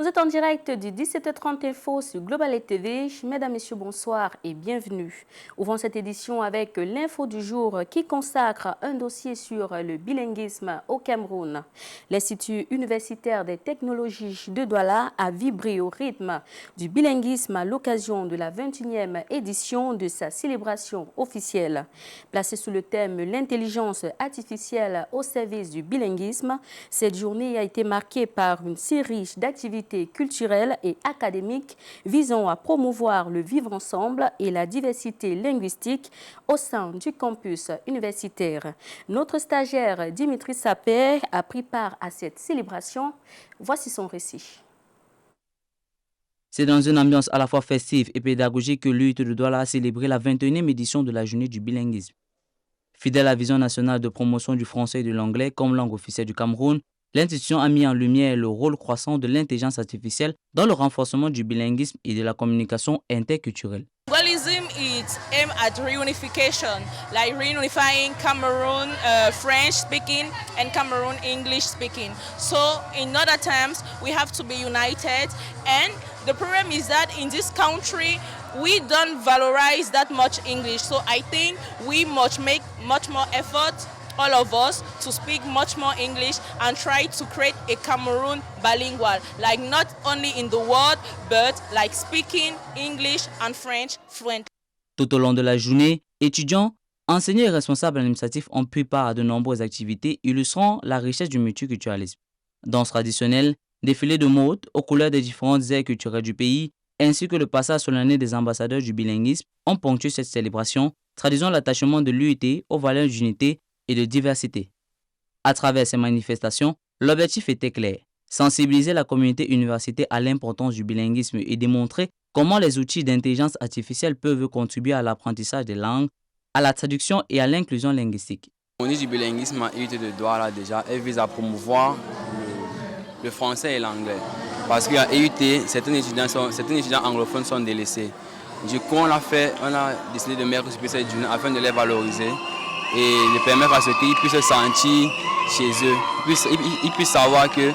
Vous êtes en direct du 17h30 Info sur Global TV. Mesdames, Messieurs, bonsoir et bienvenue. Ouvrons cette édition avec l'info du jour qui consacre un dossier sur le bilinguisme au Cameroun. L'Institut universitaire des technologies de Douala a vibré au rythme du bilinguisme à l'occasion de la 21e édition de sa célébration officielle. Placée sous le thème « L'intelligence artificielle au service du bilinguisme », cette journée a été marquée par une série d'activités culturelles et académiques visant à promouvoir le vivre ensemble et la diversité linguistique au sein du campus universitaire. Notre stagiaire Dimitri Saper a pris part à cette célébration. Voici son récit. C'est dans une ambiance à la fois festive et pédagogique que l'UIT de Douala a célébré la 21e édition de la journée du bilinguisme. Fidèle à la vision nationale de promotion du français et de l'anglais comme langue officielle du Cameroun, l'institution a mis en lumière le rôle croissant de l'intelligence artificielle dans le renforcement du bilinguisme et de la communication interculturelle. Bilingualism is aimed at reunification, like reunifying Cameroon French speaking and Cameroon English speaking. So in other terms, we have to be united, and the problem is that in this country, we don't valorize that much English. So I think we must make much more effort, all of us, to speak much more English and try to create a Cameroon bilingual, like not only in the word, but like speaking English and French fluently. Tout au long de la journée, étudiants, enseignants et responsables administratifs ont pris part à de nombreuses activités illustrant la richesse du multiculturalisme. Danse traditionnelle, défilé de mode aux couleurs des différentes aires culturelles du pays, ainsi que le passage solennel des ambassadeurs du bilinguisme ont ponctué cette célébration, traduisant l'attachement de l'UIT aux valeurs d'unité et de diversité. À travers ces manifestations, l'objectif était clair, sensibiliser la communauté universitaire à l'importance du bilinguisme et démontrer comment les outils d'intelligence artificielle peuvent contribuer à l'apprentissage des langues, à la traduction et à l'inclusion linguistique. La journée du bilinguisme à l'UIT de Douala déjà, elle vise à promouvoir le français et l'anglais. Parce qu'à l'UIT, certains étudiants anglophones sont délaissés. Du coup, on a décidé de mettre sur cette journée afin de les valoriser et de permettre à ce qu'ils puissent se sentir chez eux. Ils puissent savoir que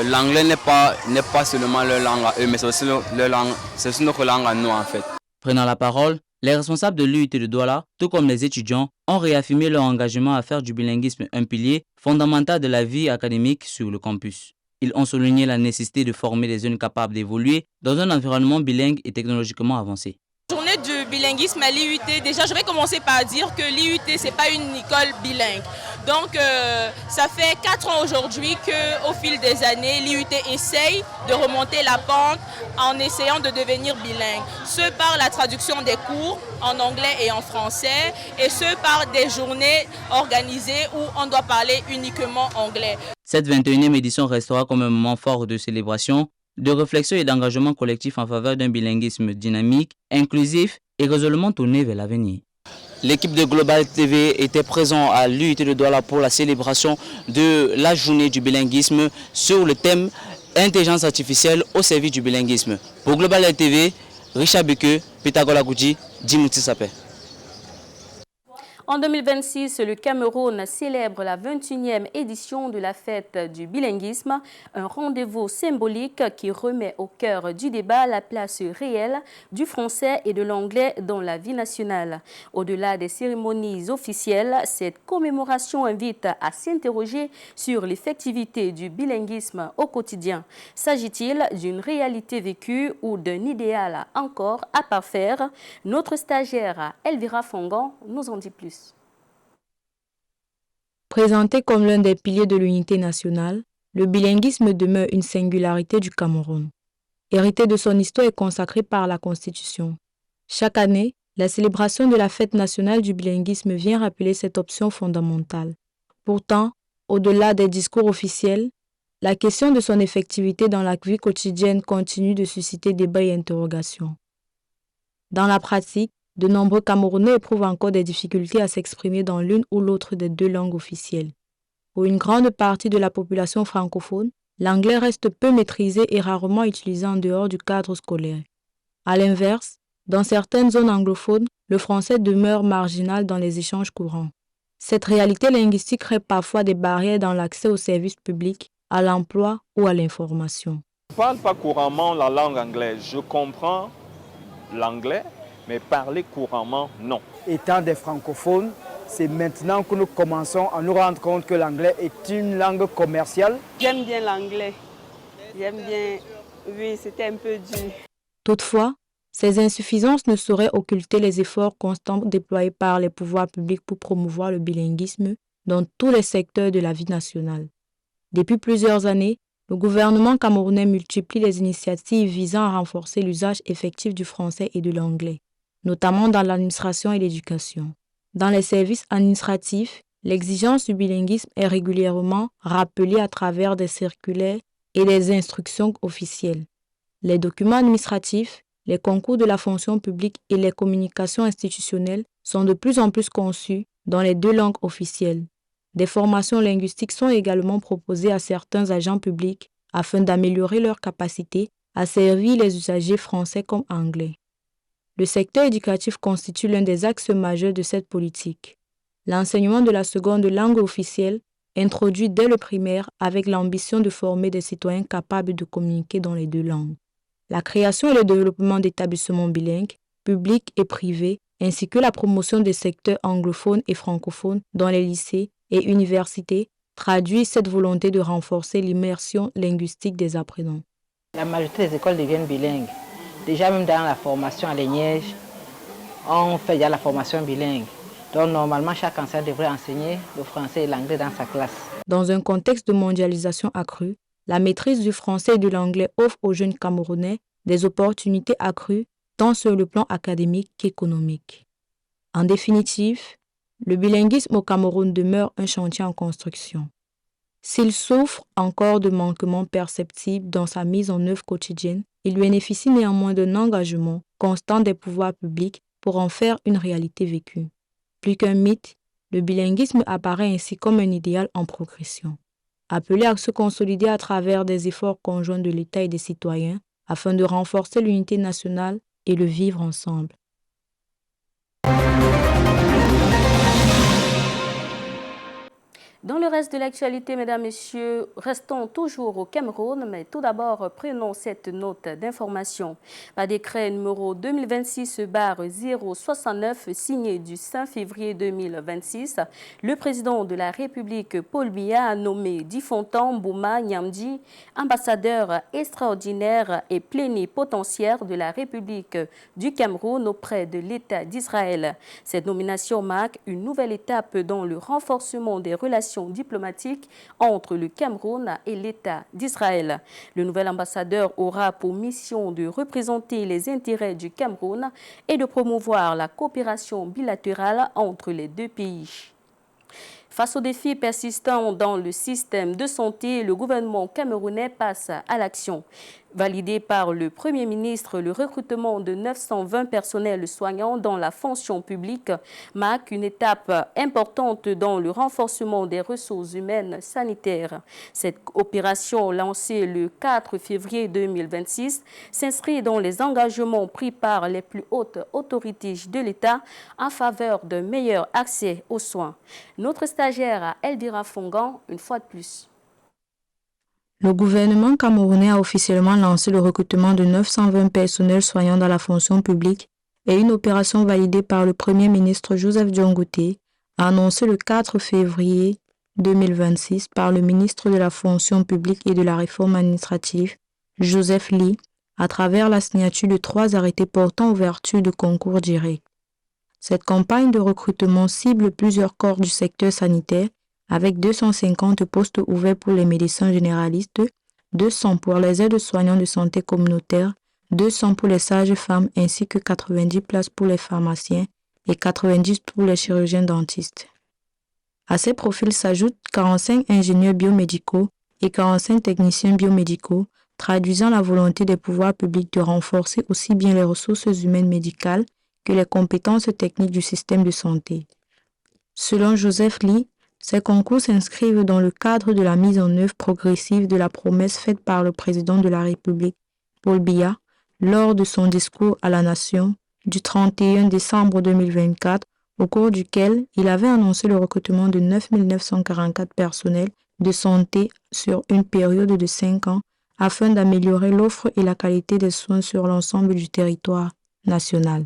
l'anglais n'est pas seulement leur langue à eux, mais c'est aussi notre langue à nous en fait. Prenant la parole, les responsables de l'UIT de Douala, tout comme les étudiants, ont réaffirmé leur engagement à faire du bilinguisme un pilier fondamental de la vie académique sur le campus. Ils ont souligné la nécessité de former des jeunes capables d'évoluer dans un environnement bilingue et technologiquement avancé. Journée du bilinguisme à l'IUT, déjà je vais commencer par dire que l'IUT c'est pas une école bilingue. Donc ça fait 4 ans aujourd'hui qu'au fil des années l'IUT essaye de remonter la pente en essayant de devenir bilingue. Ce par la traduction des cours en anglais et en français et ce par des journées organisées où on doit parler uniquement anglais. Cette 21e édition restera comme un moment fort de célébration, de réflexion et d'engagement collectif en faveur d'un bilinguisme dynamique, inclusif et résolument tourné vers l'avenir. L'équipe de Global TV était présente à l'UIT de Douala pour la célébration de la journée du bilinguisme sur le thème intelligence artificielle au service du bilinguisme. Pour Global TV, Richard Beke, Pythagore Goudji, Dimitri Saper. En 2026, le Cameroun célèbre la 21e édition de la fête du bilinguisme, un rendez-vous symbolique qui remet au cœur du débat la place réelle du français et de l'anglais dans la vie nationale. Au-delà des cérémonies officielles, cette commémoration invite à s'interroger sur l'effectivité du bilinguisme au quotidien. S'agit-il d'une réalité vécue ou d'un idéal encore à parfaire? Notre stagiaire Elvira Fongan nous en dit plus. Présenté comme l'un des piliers de l'unité nationale, le bilinguisme demeure une singularité du Cameroun. Hérité de son histoire et consacré par la Constitution. Chaque année, la célébration de la fête nationale du bilinguisme vient rappeler cette option fondamentale. Pourtant, au-delà des discours officiels, la question de son effectivité dans la vie quotidienne continue de susciter débats et interrogations. Dans la pratique, de nombreux Camerounais éprouvent encore des difficultés à s'exprimer dans l'une ou l'autre des deux langues officielles. Pour une grande partie de la population francophone, l'anglais reste peu maîtrisé et rarement utilisé en dehors du cadre scolaire. À l'inverse, dans certaines zones anglophones, le français demeure marginal dans les échanges courants. Cette réalité linguistique crée parfois des barrières dans l'accès aux services publics, à l'emploi ou à l'information. Je ne parle pas couramment la langue anglaise. Je comprends l'anglais, mais parler couramment, non. Étant des francophones, c'est maintenant que nous commençons à nous rendre compte que l'anglais est une langue commerciale. J'aime bien l'anglais. J'aime bien. Oui, c'était un peu dur. Toutefois, ces insuffisances ne sauraient occulter les efforts constants déployés par les pouvoirs publics pour promouvoir le bilinguisme dans tous les secteurs de la vie nationale. Depuis plusieurs années, le gouvernement camerounais multiplie les initiatives visant à renforcer l'usage effectif du français et de l'anglais, notamment dans l'administration et l'éducation. Dans les services administratifs, l'exigence du bilinguisme est régulièrement rappelée à travers des circulaires et des instructions officielles. Les documents administratifs, les concours de la fonction publique et les communications institutionnelles sont de plus en plus conçus dans les 2 langues officielles. Des formations linguistiques sont également proposées à certains agents publics afin d'améliorer leur capacité à servir les usagers français comme anglais. Le secteur éducatif constitue l'un des axes majeurs de cette politique. L'enseignement de la seconde langue officielle, introduit dès le primaire avec l'ambition de former des citoyens capables de communiquer dans les 2 langues. La création et le développement d'établissements bilingues, publics et privés, ainsi que la promotion des secteurs anglophones et francophones dans les lycées et universités, traduit cette volonté de renforcer l'immersion linguistique des apprenants. La majorité des écoles deviennent bilingues. Déjà même dans la formation à l'ENIEJ, on fait déjà la formation bilingue. Donc normalement, chaque enseignant devrait enseigner le français et l'anglais dans sa classe. Dans un contexte de mondialisation accrue, la maîtrise du français et de l'anglais offre aux jeunes Camerounais des opportunités accrues tant sur le plan académique qu'économique. En définitive, le bilinguisme au Cameroun demeure un chantier en construction. S'il souffre encore de manquements perceptibles dans sa mise en œuvre quotidienne, il bénéficie néanmoins d'un engagement constant des pouvoirs publics pour en faire une réalité vécue. Plus qu'un mythe, le bilinguisme apparaît ainsi comme un idéal en progression, appelé à se consolider à travers des efforts conjoints de l'État et des citoyens afin de renforcer l'unité nationale et le vivre ensemble. Dans le reste de l'actualité, mesdames, messieurs, restons toujours au Cameroun, mais tout d'abord, prenons cette note d'information. Par décret numéro 2026/069, signé du 5 février 2026, le président de la République, Paul Biya, a nommé Difontan Bouma Nyamdi, ambassadeur extraordinaire et plénipotentiaire de la République du Cameroun auprès de l'État d'Israël. Cette nomination marque une nouvelle étape dans le renforcement des relations diplomatiques entre le Cameroun et l'État d'Israël. Le nouvel ambassadeur aura pour mission de représenter les intérêts du Cameroun et de promouvoir la coopération bilatérale entre les 2 pays. Face aux défis persistants dans le système de santé, le gouvernement camerounais passe à l'action. Validé par le Premier ministre, le recrutement de 920 personnels soignants dans la fonction publique marque une étape importante dans le renforcement des ressources humaines sanitaires. Cette opération, lancée le 4 février 2026, s'inscrit dans les engagements pris par les plus hautes autorités de l'État en faveur d'un meilleur accès aux soins. Notre stagiaire Eldira Fongan, une fois de plus. Le gouvernement camerounais a officiellement lancé le recrutement de 920 personnels soignants dans la fonction publique et une opération validée par le Premier ministre Joseph Dion-Ngouté a annoncé le 4 février 2026 par le ministre de la fonction publique et de la réforme administrative, Joseph Ly, à travers la signature de 3 arrêtés portant ouverture de concours directs. Cette campagne de recrutement cible plusieurs corps du secteur sanitaire avec 250 postes ouverts pour les médecins généralistes, 200 pour les aides-soignants de santé communautaire, 200 pour les sages-femmes ainsi que 90 places pour les pharmaciens et 90 pour les chirurgiens dentistes. À ces profils s'ajoutent 45 ingénieurs biomédicaux et 45 techniciens biomédicaux, traduisant la volonté des pouvoirs publics de renforcer aussi bien les ressources humaines médicales que les compétences techniques du système de santé. Selon Joseph Ly, ces concours s'inscrivent dans le cadre de la mise en œuvre progressive de la promesse faite par le président de la République, Paul Biya, lors de son discours à la nation du 31 décembre 2024, au cours duquel il avait annoncé le recrutement de 9 944 personnels de santé sur une période de 5 ans afin d'améliorer l'offre et la qualité des soins sur l'ensemble du territoire national.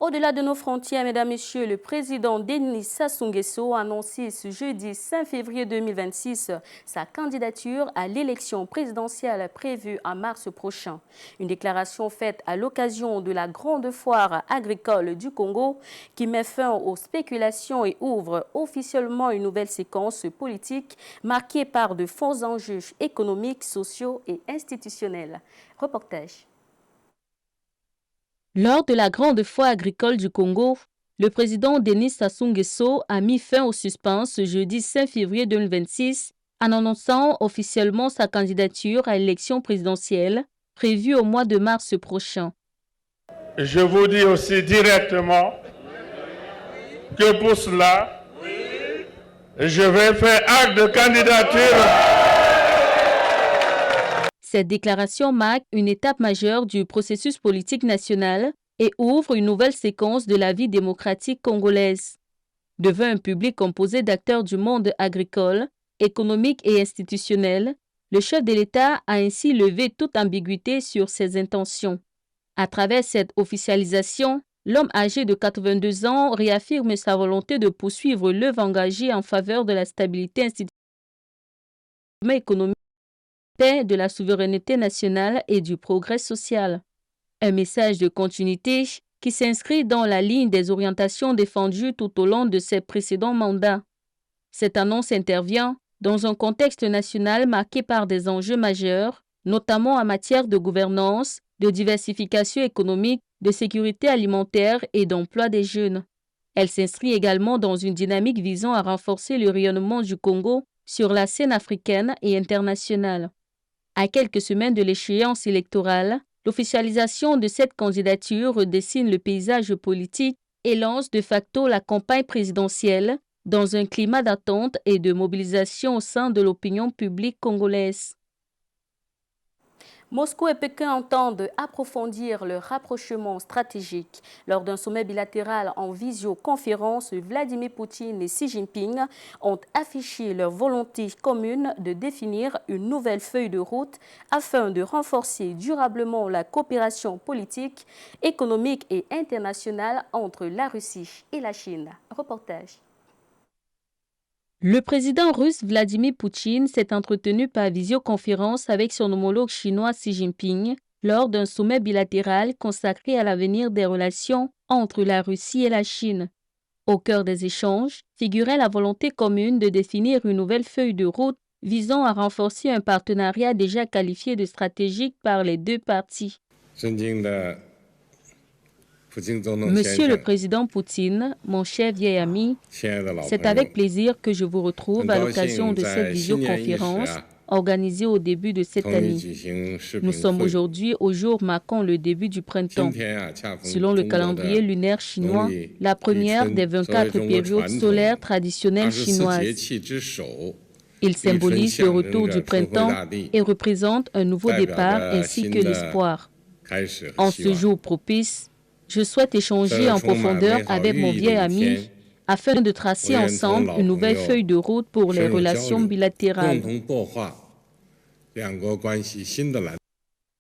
Au-delà de nos frontières, mesdames, messieurs, le président Denis Sassou Nguesso a annoncé ce jeudi 5 février 2026 sa candidature à l'élection présidentielle prévue en mars prochain. Une déclaration faite à l'occasion de la grande foire agricole du Congo qui met fin aux spéculations et ouvre officiellement une nouvelle séquence politique marquée par de forts enjeux économiques, sociaux et institutionnels. Reportage. Lors de la grande foire agricole du Congo, le président Denis Sassou Nguesso a mis fin au suspense ce jeudi 5 février 2026 en annonçant officiellement sa candidature à l'élection présidentielle prévue au mois de mars prochain. Je vous dis aussi directement que pour cela, je vais faire acte de candidature. Cette déclaration marque une étape majeure du processus politique national et ouvre une nouvelle séquence de la vie démocratique congolaise. Devant un public composé d'acteurs du monde agricole, économique et institutionnel, le chef de l'État a ainsi levé toute ambiguïté sur ses intentions. À travers cette officialisation, l'homme âgé de 82 ans réaffirme sa volonté de poursuivre l'œuvre engagée en faveur de la stabilité institutionnelle et économique, de la souveraineté nationale et du progrès social. Un message de continuité qui s'inscrit dans la ligne des orientations défendues tout au long de ses précédents mandats. Cette annonce intervient dans un contexte national marqué par des enjeux majeurs, notamment en matière de gouvernance, de diversification économique, de sécurité alimentaire et d'emploi des jeunes. Elle s'inscrit également dans une dynamique visant à renforcer le rayonnement du Congo sur la scène africaine et internationale. À quelques semaines de l'échéance électorale, l'officialisation de cette candidature redessine le paysage politique et lance de facto la campagne présidentielle dans un climat d'attente et de mobilisation au sein de l'opinion publique congolaise. Moscou et Pékin entendent approfondir leur rapprochement stratégique. Lors d'un sommet bilatéral en visioconférence, Vladimir Poutine et Xi Jinping ont affiché leur volonté commune de définir une nouvelle feuille de route afin de renforcer durablement la coopération politique, économique et internationale entre la Russie et la Chine. Reportage. Le président russe Vladimir Poutine s'est entretenu par visioconférence avec son homologue chinois Xi Jinping lors d'un sommet bilatéral consacré à l'avenir des relations entre la Russie et la Chine. Au cœur des échanges figurait la volonté commune de définir une nouvelle feuille de route visant à renforcer un partenariat déjà qualifié de stratégique par les deux parties. Monsieur le Président Poutine, mon cher vieil ami, c'est avec plaisir que je vous retrouve à l'occasion de cette visioconférence organisée au début de cette année. Nous sommes aujourd'hui au jour marquant le début du printemps. Selon le calendrier lunaire chinois, la première des 24 périodes solaires traditionnelles chinoises. Il symbolise le retour du printemps et représente un nouveau départ ainsi que l'espoir. En ce jour propice, je souhaite échanger en profondeur avec mon vieil ami afin de tracer ensemble une nouvelle feuille de route pour les relations bilatérales.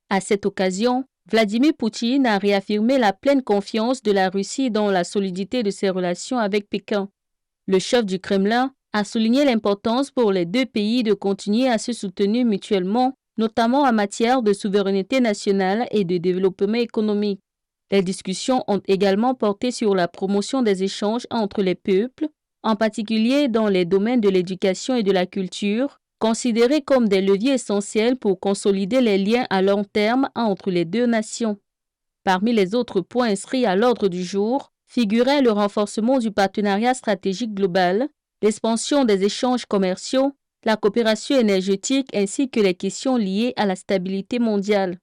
À cette occasion, Vladimir Poutine a réaffirmé la pleine confiance de la Russie dans la solidité de ses relations avec Pékin. Le chef du Kremlin a souligné l'importance pour les deux pays de continuer à se soutenir mutuellement, notamment en matière de souveraineté nationale et de développement économique. Les discussions ont également porté sur la promotion des échanges entre les peuples, en particulier dans les domaines de l'éducation et de la culture, considérés comme des leviers essentiels pour consolider les liens à long terme entre les deux nations. Parmi les autres points inscrits à l'ordre du jour, figurait le renforcement du partenariat stratégique global, l'expansion des échanges commerciaux, la coopération énergétique ainsi que les questions liées à la stabilité mondiale.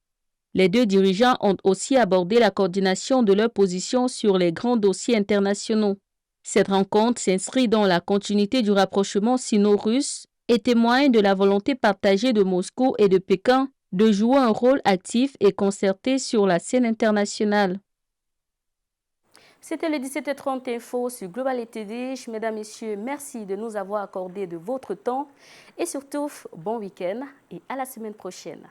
Les deux dirigeants ont aussi abordé la coordination de leurs positions sur les grands dossiers internationaux. Cette rencontre s'inscrit dans la continuité du rapprochement sino-russe et témoigne de la volonté partagée de Moscou et de Pékin de jouer un rôle actif et concerté sur la scène internationale. C'était le 17h30 Info sur Global TV. Mesdames, Messieurs, merci de nous avoir accordé de votre temps et surtout, bon week-end et à la semaine prochaine.